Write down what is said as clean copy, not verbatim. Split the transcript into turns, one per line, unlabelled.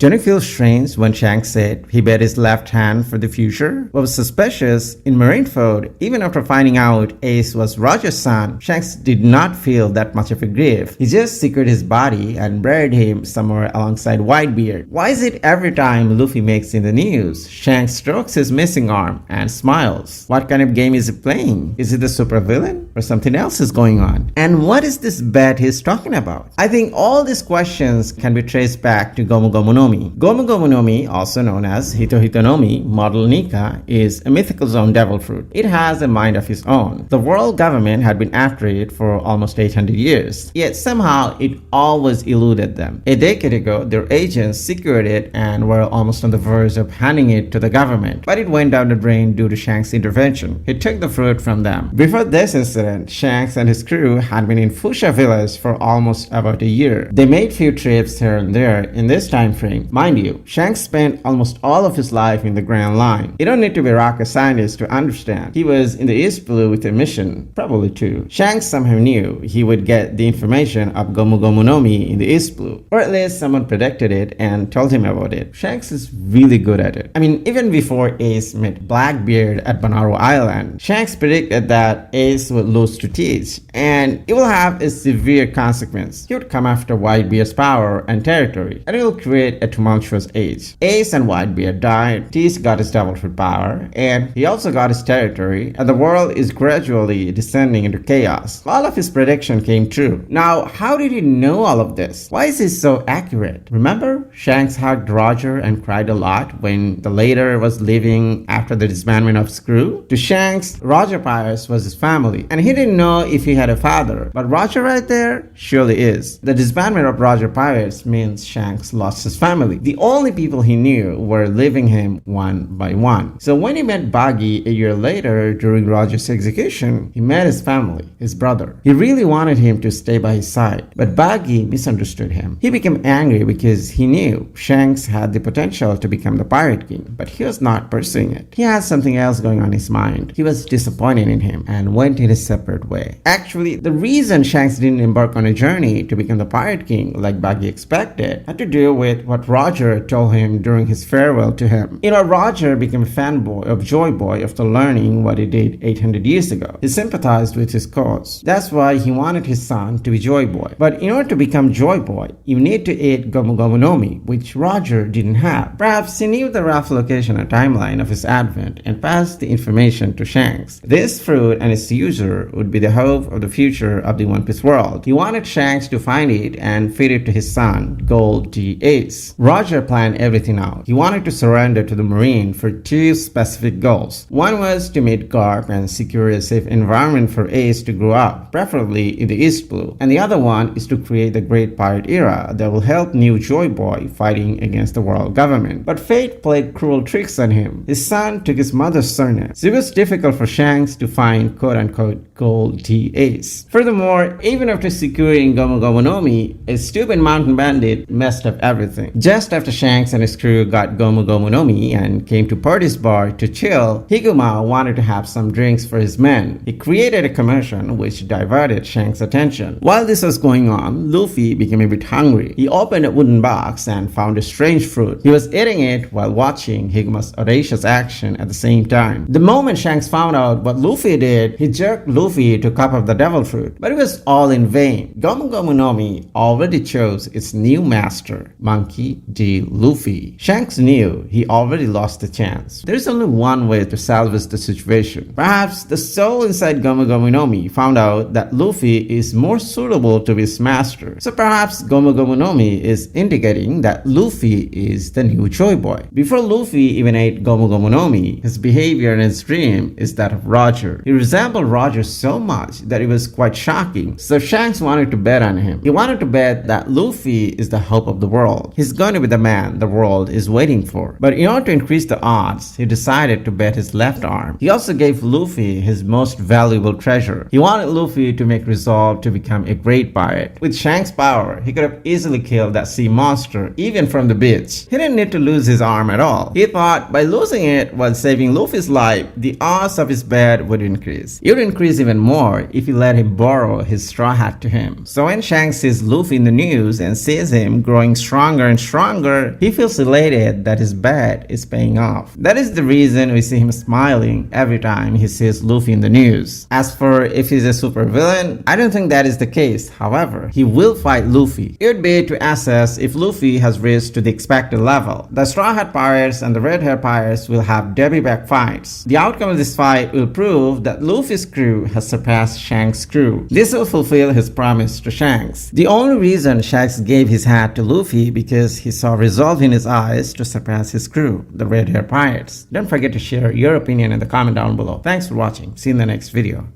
Don't you feel strange when Shanks said he bet his left hand for the future? What was suspicious, in Marineford, even after finding out Ace was Roger's son, Shanks did not feel that much of a grief. He just secured his body and buried him somewhere alongside Whitebeard. Why is it every time Luffy makes in the news, Shanks strokes his missing arm and smiles? What kind of game is he playing? Is it the supervillain or something else is going on? And what is this bet he's talking about? I think all these questions can be traced back to Gomu Gomu no Mi. Gomu Gomu no Mi, also known as Hito Hito no Mi, model Nika, is a mythical zone devil fruit. It has a mind of its own. The world government had been after it for almost 800 years, yet somehow it always eluded them. A decade ago, their agents secured it and were almost on the verge of handing it to the government, but it went down the drain due to Shanks' intervention. He took the fruit from them. Before this incident, Shanks and his crew had been in Fuchsia village for almost about a year. They made few trips here and there in this time frame. Mind you, Shanks spent almost all of his life in the Grand Line. You don't need to be a rocket scientist to understand. He was in the East Blue with a mission, probably two. Shanks somehow knew he would get the information of Gomu Gomu no Mi in the East Blue, or at least someone predicted it and told him about it. Shanks is really good at it. I mean, even before Ace met Blackbeard at Banaro Island, Shanks predicted that Ace would lose to Teach, and it will have a severe consequence. He would come after Whitebeard's power and territory, and it will create a tumultuous age. Ace and Whitebeard died, Teach got his devil fruit power, and he also got his territory, and the world is gradually descending into chaos. All of his prediction came true. Now, how did he know all of this? Why is he so accurate? Remember, Shanks hugged Roger and cried a lot when the latter was leaving after the disbandment of his crew? To Shanks, Roger Pirates was his family, and he didn't know if he had a father, but Roger right there surely is. The disbandment of Roger Pirates means Shanks lost his family. The only people he knew were leaving him one by one. So when he met Buggy a year later during Roger's execution, he met his family, his brother. He really wanted him to stay by his side, but Buggy misunderstood him. He became angry because he knew Shanks had the potential to become the Pirate King, but he was not pursuing it. He had something else going on in his mind. He was disappointed in him and went in a separate way. Actually, the reason Shanks didn't embark on a journey to become the Pirate King like Buggy expected had to do with what Roger told him during his farewell to him. Roger became a fanboy of Joy Boy after learning what he did 800 years ago. He sympathized with his cause. That's why he wanted his son to be Joy Boy. But in order to become Joy Boy, you need to eat Gomu Gomu no Mi, which Roger didn't have. Perhaps he knew the rough location and timeline of his advent and passed the information to Shanks. This fruit and its user would be the hope of the future of the One Piece world. He wanted Shanks to find it and feed it to his son, Gold T. Ace. Roger planned everything out. He wanted to surrender to the Marine for two specific goals. One was to meet Garp and secure a safe environment for Ace to grow up, preferably in the East Blue. And the other one is to create the Great Pirate Era that will help new Joy Boy fighting against the world government. But fate played cruel tricks on him. His son took his mother's surname, so it was difficult for Shanks to find quote-unquote Gold T. Ace. Furthermore, even after securing Gomu Gomu no Mi, a stupid mountain bandit messed up everything. Just after Shanks and his crew got Gomu Gomu no Mi and came to Purdy's bar to chill, Higuma wanted to have some drinks for his men. He created a commotion which diverted Shanks' attention. While this was going on, Luffy became a bit hungry. He opened a wooden box and found a strange fruit. He was eating it while watching Higuma's audacious action at the same time. The moment Shanks found out what Luffy did, he jerked Luffy to cup of the devil fruit. But it was all in vain. Gomu Gomu no Mi already chose its new master, Monkey D. Luffy. Shanks knew he already lost the chance. There's only one way to salvage the situation. Perhaps the soul inside Gomu Gomu no Mi found out that Luffy is more suitable to be his master. So perhaps Gomu Gomu no Mi is indicating that Luffy is the new Joy Boy. Before Luffy even ate Gomu Gomu no Mi, his behavior in his dream is that of Roger. He resembled Roger so much that it was quite shocking. So Shanks wanted to bet on him. He wanted to bet that Luffy is the hope of the world. He's going to be the man the world is waiting for. But in order to increase the odds, he decided to bet his left arm. He also gave Luffy his most valuable treasure. He wanted Luffy to make resolve to become a great pirate. With Shanks' power, he could have easily killed that sea monster, even from the beach. He didn't need to lose his arm at all. He thought by losing it while saving Luffy's life, the odds of his bet would increase. It would increase even more if he let him borrow his straw hat to him. So when Shanks sees Luffy in the news and sees him growing stronger and stronger, stronger, he feels elated that his bet is paying off. That is the reason we see him smiling every time he sees Luffy in the news. As for if he's a super villain, I don't think that is the case. However, he will fight Luffy. It would be to assess if Luffy has reached to the expected level. The Straw Hat Pirates and the Red Hair Pirates will have derby back fights. The outcome of this fight will prove that Luffy's crew has surpassed Shanks' crew. This will fulfill his promise to Shanks. The only reason Shanks gave his hat to Luffy because he saw resolve in his eyes to surpass his crew, the Red Hair Pirates. Don't forget to share your opinion in the comment down below. Thanks for watching. See you in the next video.